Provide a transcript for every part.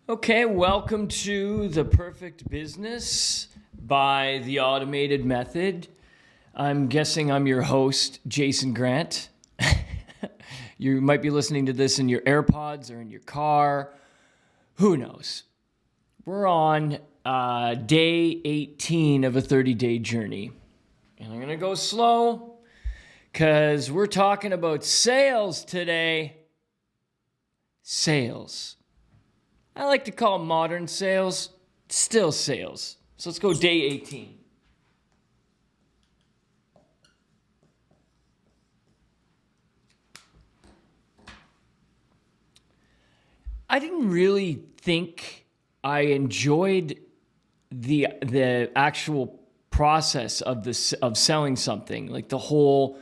Okay, welcome to The Perfect Business by The Automated Method. I'm guessing I'm your host, Jason Grant. You might be listening to this in your AirPods or in your car. Who knows? We're on day 18 of a 30-day journey. And I'm going to go slow because we're talking about sales today. Sales. I like to call modern sales still sales. So let's go day 18. I didn't really think I enjoyed the actual process of selling something, like the whole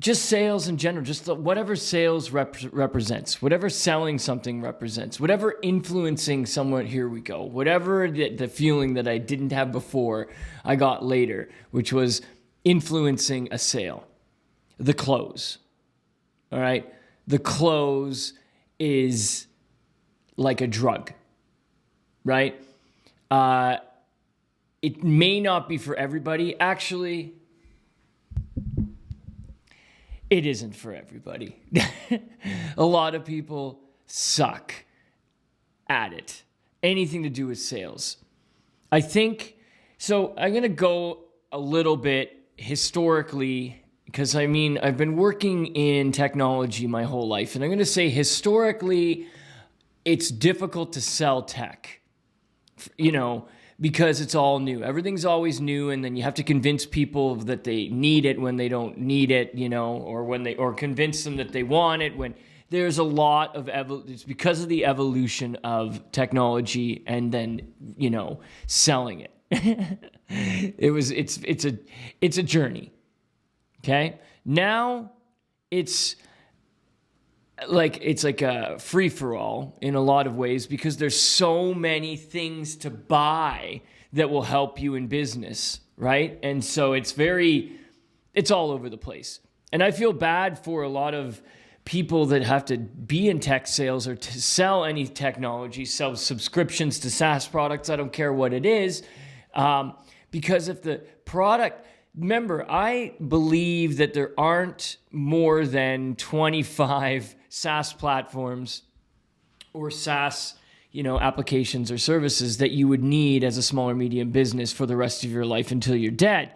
just sales in general, just whatever sales represents, whatever selling something represents, whatever influencing someone, here we go, whatever the feeling that I didn't have before, I got later, which was influencing a sale, the close. All right. The close is like a drug, right? It may not be for everybody. Actually, it isn't for everybody. A lot of people suck at it. Anything to do with sales. I think, so I'm going to go a little bit historically, because I've been working in technology my whole life. And I'm going to say historically, it's difficult to sell tech, because it's all new. Everything's always new, and then you have to convince people that they need it when they don't need it, or convince them that they want it when there's a lot of it's because of the evolution of technology and then, selling it. It's a journey. Okay? Now it's like a free-for-all in a lot of ways because there's so many things to buy that will help you in business, right? And so it's all over the place. And I feel bad for a lot of people that have to be in tech sales or to sell any technology, sell subscriptions to SaaS products, I don't care what it is, because if the product... Remember, I believe that there aren't more than 25 SaaS platforms or SaaS, applications or services that you would need as a small or medium business for the rest of your life until you're dead.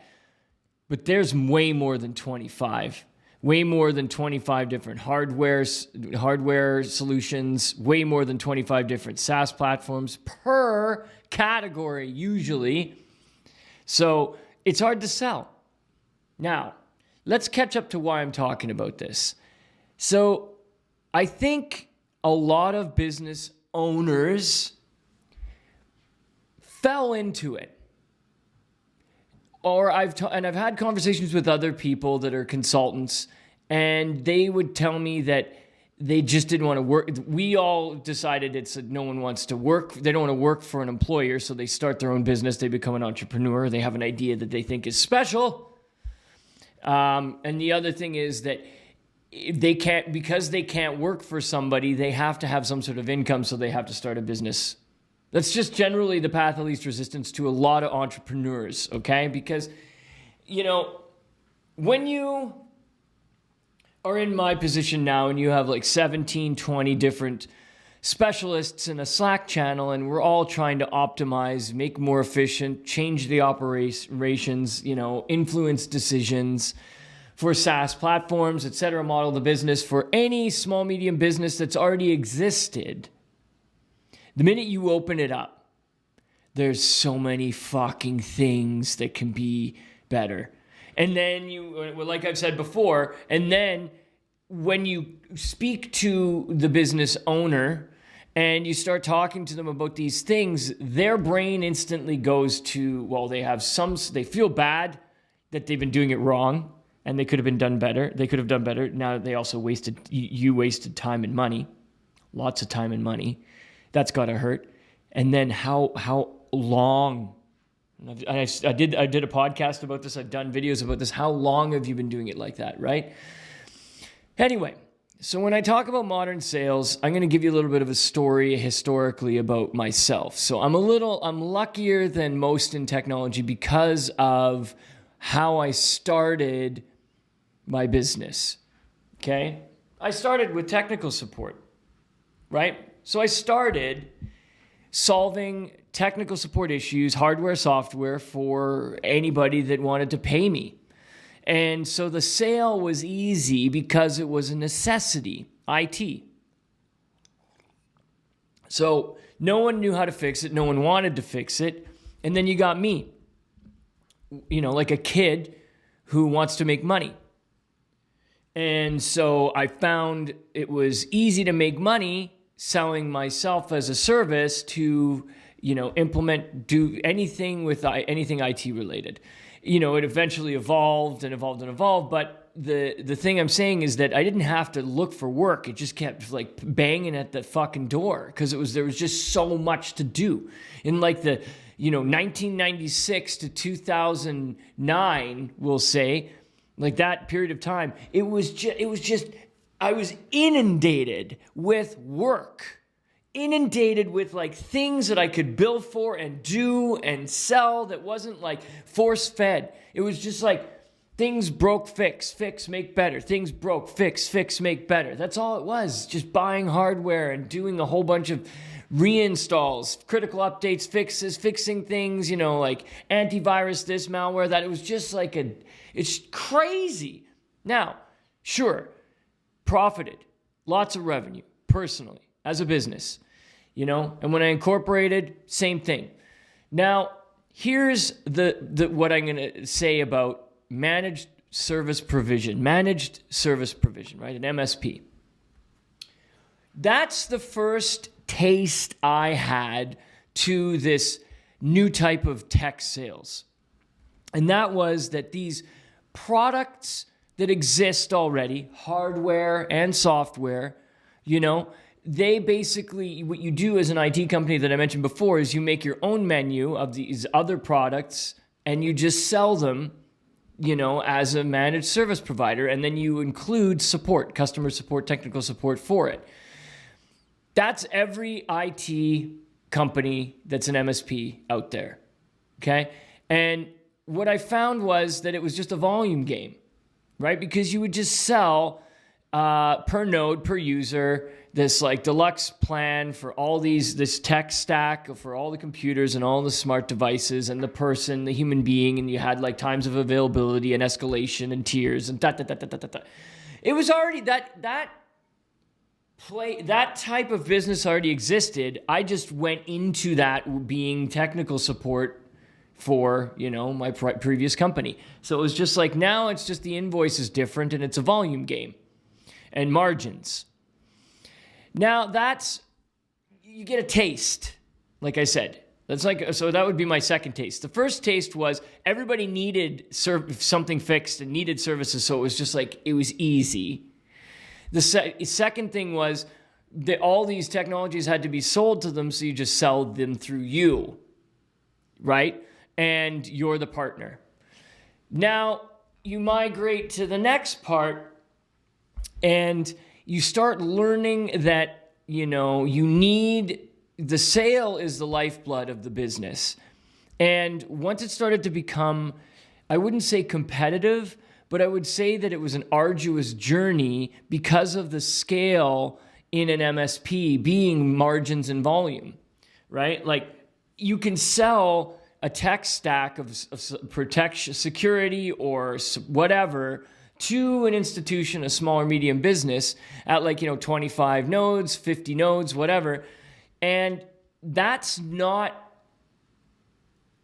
But there's way more than 25. Way more than 25 different hardware solutions, way more than 25 different SaaS platforms per category usually. So it's hard to sell. Now, let's catch up to why I'm talking about this. So I think a lot of business owners fell into it. Or I've had conversations with other people that are consultants, and they would tell me that they just didn't want to work. We all decided no one wants to work. They don't want to work for an employer, so they start their own business. They become an entrepreneur. They have an idea that they think is special. And the other thing is that because they can't work for somebody, they have to have some sort of income, so they have to start a business. That's just generally the path of least resistance to a lot of entrepreneurs, okay? Because, when you are in my position now and you have like 17, 20 different specialists in a Slack channel and we're all trying to optimize, make more efficient, change the operations, influence decisions for SaaS platforms, etc., model the business for any small, medium business that's already existed. The minute you open it up, there's so many fucking things that can be better. And then like I've said before, and then when you speak to the business owner and you start talking to them about these things, their brain instantly goes to, well, they feel bad that they've been doing it wrong and they could have done better. Now they also wasted time and money, lots of time and money. That's got to hurt. And then how long? I did a podcast about this. I've done videos about this. How long have you been doing it like that, right? Anyway, So when I talk about modern sales, I'm going to give you a little bit of a story historically about myself. So I'm luckier than most in technology because of how I started my business. Okay? I started with technical support, right? So I started solving technical support issues, hardware, software for anybody that wanted to pay me. And so the sale was easy because it was a necessity, IT. So no one knew how to fix it. No one wanted to fix it. And then you got me, like a kid who wants to make money. And so I found it was easy to make money selling myself as a service to, implement, do anything with anything IT related. It eventually evolved, but the thing I'm saying is that I didn't have to look for work. It just kept like banging at the fucking door because there was just so much to do. In like the 1996 to 2009, we'll say, like that period of time, it was just I was inundated with work. Inundated with like things that I could bill for and do and sell that wasn't like force fed. It was just like things broke, fix, make better. Things broke, fix, make better. That's all it was. Just buying hardware and doing a whole bunch of reinstalls, critical updates, fixes, fixing things, like antivirus, this, malware, that. It was just like it's crazy. Now, sure, profited, lots of revenue personally as a business. And when I incorporated, same thing. Now, here's the what I'm going to say about managed service provision, right? An MSP. That's the first taste I had to this new type of tech sales. And that was that these products that exist already, hardware and software, they basically, what you do as an IT company that I mentioned before is you make your own menu of these other products and you just sell them, as a managed service provider. And then you include support, customer support, technical support for it. That's every IT company that's an MSP out there. Okay. And what I found was that it was just a volume game, right? Because you would just sell per node, per user, this like deluxe plan for all this tech stack for all the computers and all the smart devices and the person, the human being, and you had like times of availability and escalation and tiers and It was already that type of business already existed. I just went into that being technical support for, my previous company. So it was just like, now it's just the invoice is different and it's a volume game and margins. Now you get a taste, like I said. So that would be my second taste. The first taste was everybody needed something fixed and needed services, so it was just like, it was easy. The second thing was that all these technologies had to be sold to them, so you just sell them through you, right? And you're the partner. Now you migrate to the next part and you start learning that, the sale is the lifeblood of the business. And once it started to become, I wouldn't say competitive, but I would say that it was an arduous journey because of the scale in an MSP being margins and volume, right? Like you can sell a tech stack of protection, security, or whatever to an institution, a small or medium business at 25 nodes, 50 nodes, whatever. And that's not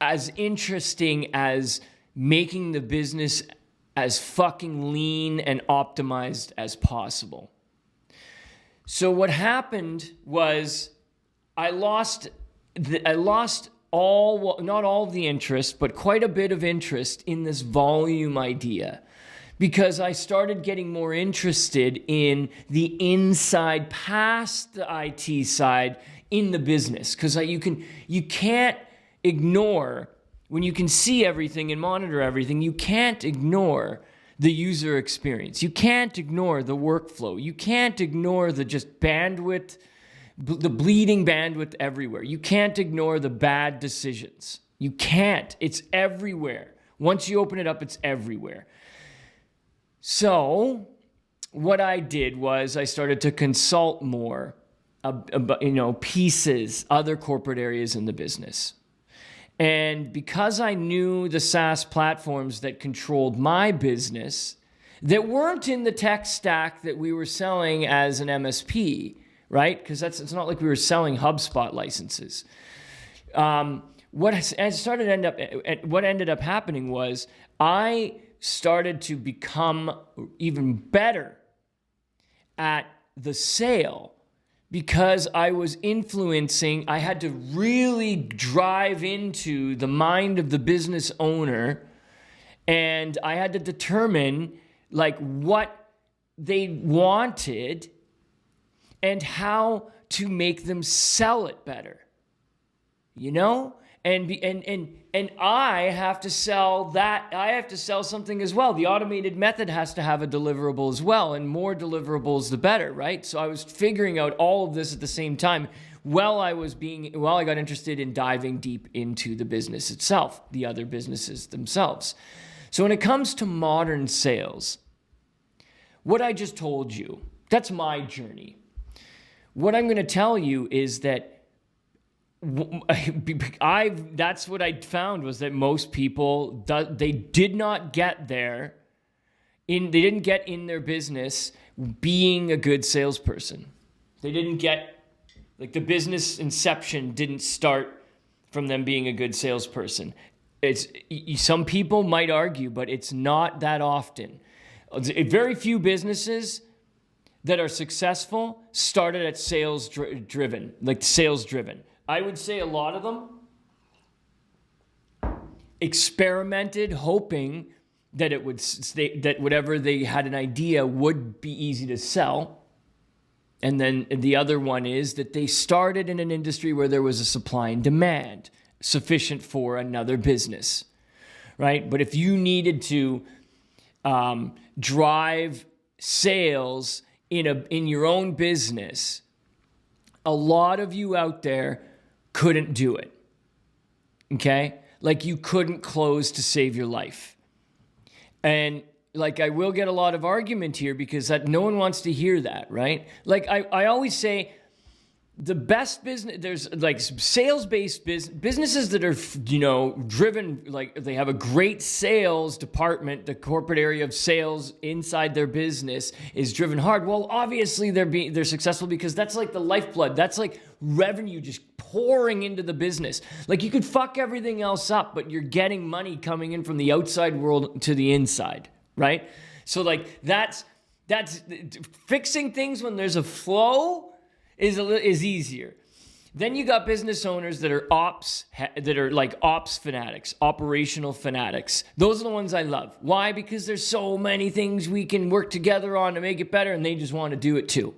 as interesting as making the business as fucking lean and optimized as possible. So what happened was I lost not all of the interest, but quite a bit of interest in this volume idea, because I started getting more interested in the inside, past the IT side in the business. Because you can't ignore, when you can see everything and monitor everything, you can't ignore the user experience. You can't ignore the workflow. You can't ignore the just bandwidth, the bleeding bandwidth everywhere. You can't ignore the bad decisions. You can't. It's everywhere. Once you open it up, it's everywhere. So what I did was I started to consult more about, pieces, other corporate areas in the business. And because I knew the SaaS platforms that controlled my business that weren't in the tech stack that we were selling as an MSP, right? Because it's not like we were selling HubSpot licenses. What ended up happening was I started to become even better at the sale because I was influencing. I had to really drive into the mind of the business owner, and I had to determine like what they wanted and how to make them sell it better, And I have to sell that. I have to sell something as well. The automated method has to have a deliverable as well, and more deliverables, the better, right? So I was figuring out all of this at the same time while I got interested in diving deep into the business itself, the other businesses themselves. So when it comes to modern sales, what I just told you, that's my journey. What I'm going to tell you is that that's what I found was that most people, they did not get there. They didn't get in their business being a good salesperson. They didn't get, like, the business inception didn't start from them being a good salesperson. Some people might argue, but it's not that often. Very few businesses that are successful started at sales driven. I would say a lot of them experimented, hoping that that whatever they had an idea would be easy to sell. And then the other one is that they started in an industry where there was a supply and demand sufficient for another business, right? But if you needed to drive sales in your own business, a lot of you out there couldn't do it, okay? Like, you couldn't close to save your life. And like, I will get a lot of argument here because no one wants to hear that, right? Like, I always say the best business, there's like sales-based businesses that are, driven, like they have a great sales department, the corporate area of sales inside their business is driven hard. Well, obviously they're successful because that's like the lifeblood. That's like revenue just pouring into the business. Like, you could fuck everything else up, but you're getting money coming in from the outside world to the inside, right? So like that's fixing things when there's a flow is easier. Then you got business owners that are ops fanatics, operational fanatics. Those are the ones I love. Why? Because there's so many things we can work together on to make it better, and they just want to do it too,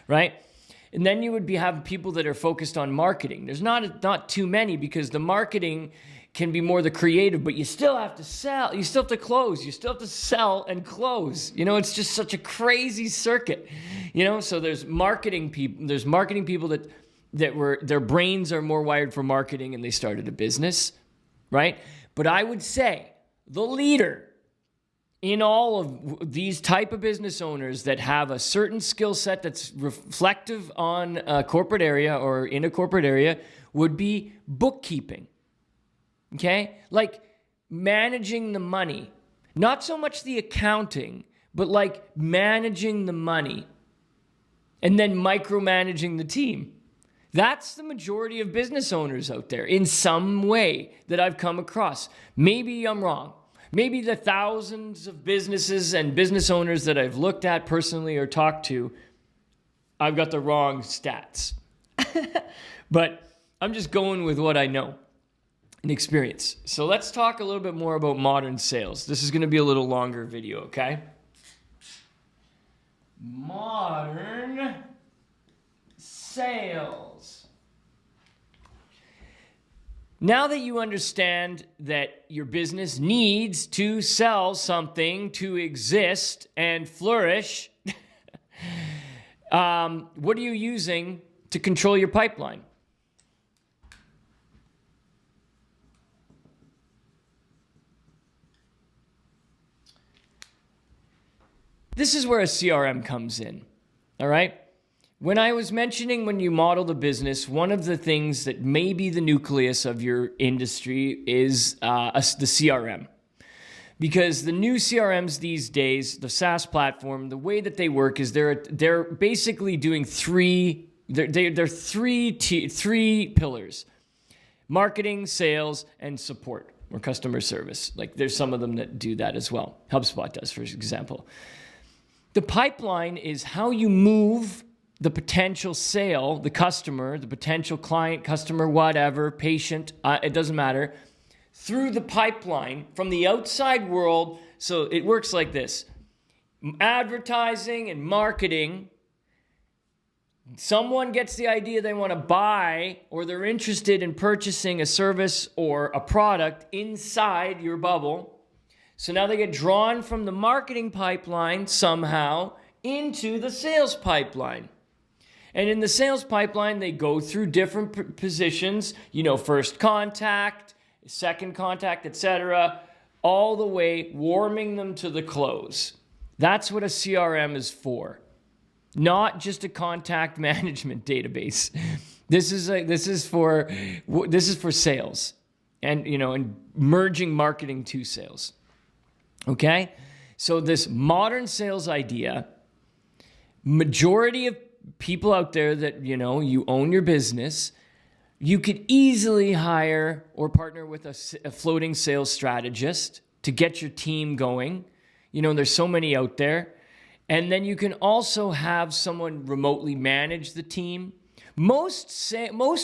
right? And then you would have people that are focused on marketing. There's not too many, because the marketing can be more the creative, but you still have to sell. You still have to close. You still have to sell and close. It's just such a crazy circuit. So there's marketing people. There's marketing people that their brains are more wired for marketing, and they started a business, right? But I would say the leader in all of these type of business owners that have a certain skill set that's reflective on a corporate area or in a corporate area would be bookkeeping. Okay? Like managing the money. Not so much the accounting, but like managing the money. And then micromanaging the team. That's the majority of business owners out there in some way that I've come across. Maybe I'm wrong. Maybe the thousands of businesses and business owners that I've looked at personally or talked to, I've got the wrong stats. But I'm just going with what I know and experience. So let's talk a little bit more about modern sales. This is going to be a little longer video, okay? Modern sales. Now that you understand that your business needs to sell something to exist and flourish, what are you using to control your pipeline? This is where a CRM comes in, all right? When I was mentioning when you model the business, one of the things that may be the nucleus of your industry is the CRM. Because the new CRMs these days, the SaaS platform, the way that they work is they're basically doing three pillars: marketing, sales, and support, or customer service. Like there's some of them that do that as well. HubSpot does, for example. The pipeline is how you move the potential sale, the customer, the potential client, customer, whatever, patient, it doesn't matter, through the pipeline from the outside world. So it works like this: advertising and marketing. Someone gets the idea they want to buy, or they're interested in purchasing a service or a product inside your bubble. So now they get drawn from the marketing pipeline somehow into the sales pipeline. And in the sales pipeline, they go through different positions, first contact, second contact, etc., all the way warming them to the close. That's what a CRM is for. Not just a contact management database. This is for sales, and merging marketing to sales. Okay? So this modern sales idea, majority of people out there that, you own your business, you could easily hire or partner with a floating sales strategist to get your team going. There's so many out there. And then you can also have someone remotely manage the team. Most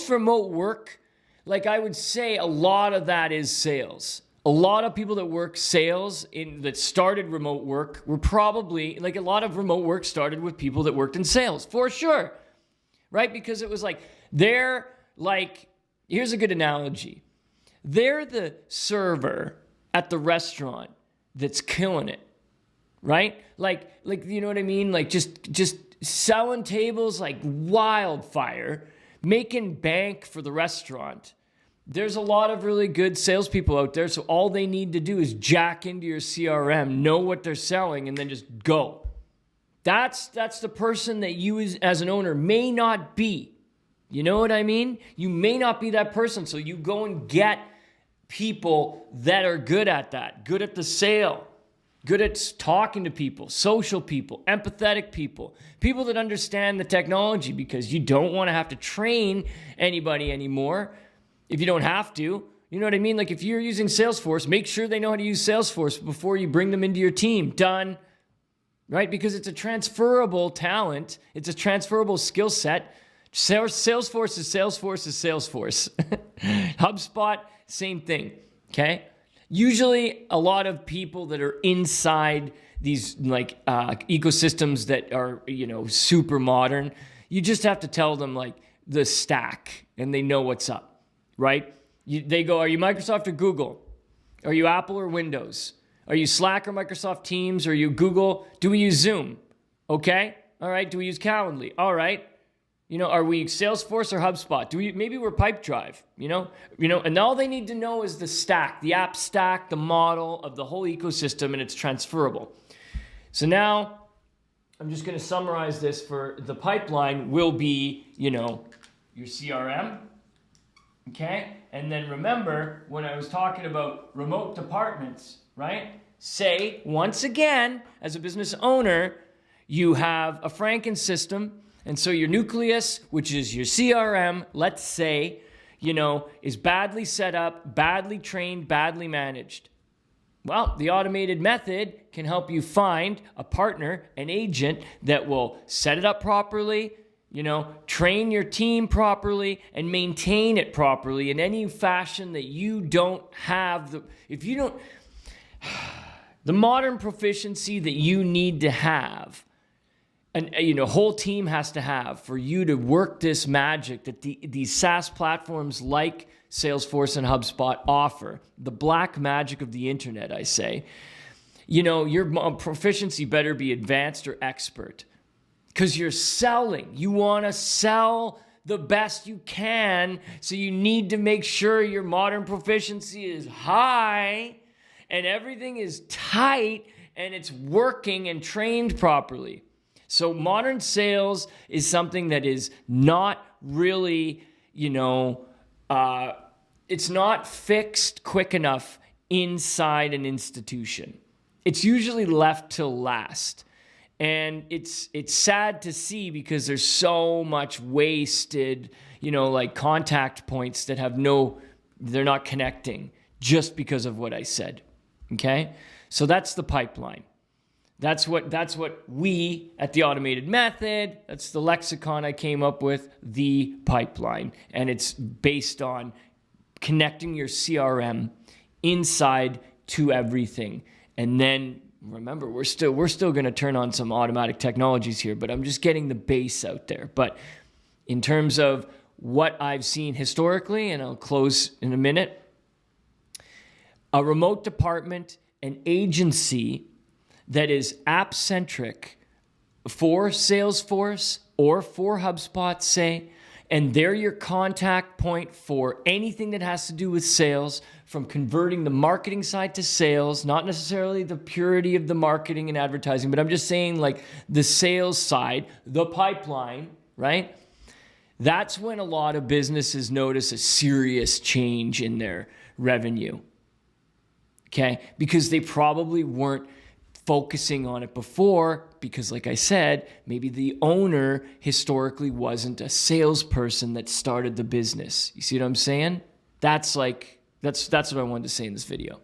remote work, like I would say, a lot of that is sales. A lot of people that work sales that started remote work were probably, like a lot of remote work started with people that worked in sales, for sure, right? Because it was like, here's a good analogy. They're the server at the restaurant that's killing it, right? Like you know what I mean? Like just selling tables like wildfire, making bank for the restaurant. There's a lot of really good salespeople out there, so all they need to do is jack into your CRM, know what they're selling, and then just go. That's the person that you as an owner may not be. You know what I mean? You may not be that person, so you go and get people that are good at that, good at the sale, good at talking to people, social people, empathetic people, people that understand the technology, because you don't want to have to train anybody anymore. If you don't have to, you know what I mean? Like if you're using Salesforce, make sure they know how to use Salesforce before you bring them into your team. Done. Right? Because it's a transferable talent. It's a transferable skill set. Salesforce is Salesforce is Salesforce. HubSpot, same thing. Okay? Usually a lot of people that are inside these ecosystems that are, super modern, you just have to tell them the stack and they know what's up. Right? They go, are you Microsoft or Google? Are you Apple or Windows? Are you Slack or Microsoft Teams? Are you Google? Do we use Zoom? Okay. All right. Do we use Calendly? All right. Are we Salesforce or HubSpot? Maybe we're Pipedrive, and all they need to know is the stack, the app stack, the model of the whole ecosystem, and it's transferable. So now I'm just going to summarize this. For the pipeline will be, your CRM. Okay? And then remember when I was talking about remote departments, right? Say, once again, as a business owner, you have a Franken system. And so your nucleus, which is your CRM, let's say, is badly set up, badly trained, badly managed. Well, the automated method can help you find a partner, an agent that will set it up properly, train your team properly and maintain it properly in any fashion that you don't have. The modern proficiency that you need to have whole team has to have for you to work this magic that these SaaS platforms like Salesforce and HubSpot offer. The black magic of the internet, I say. Your proficiency better be advanced or expert, because you're selling. You want to sell the best you can, so you need to make sure your modern proficiency is high and everything is tight and it's working and trained properly. So modern sales is something that is not really, it's not fixed quick enough inside an institution. It's usually left till last. And it's sad to see, because there's so much wasted, contact points that they're not connecting just because of what I said. Okay? So that's the pipeline. That's what we at the Automated Method, that's the lexicon I came up with, the pipeline. And it's based on connecting your CRM inside to everything. And then remember, we're still going to turn on some automatic technologies here, but I'm just getting the base out there. But in terms of what I've seen historically, and I'll close in a minute, a remote department, an agency that is app-centric for Salesforce or for HubSpot, say, and they're your contact point for anything that has to do with sales, from converting the marketing side to sales, not necessarily the purity of the marketing and advertising, but I'm just saying like the sales side, the pipeline, right? That's when a lot of businesses notice a serious change in their revenue, okay? Because they probably weren't focusing on it before, because like I said, maybe the owner historically wasn't a salesperson that started the business. You see what I'm saying? That's what I wanted to say in this video.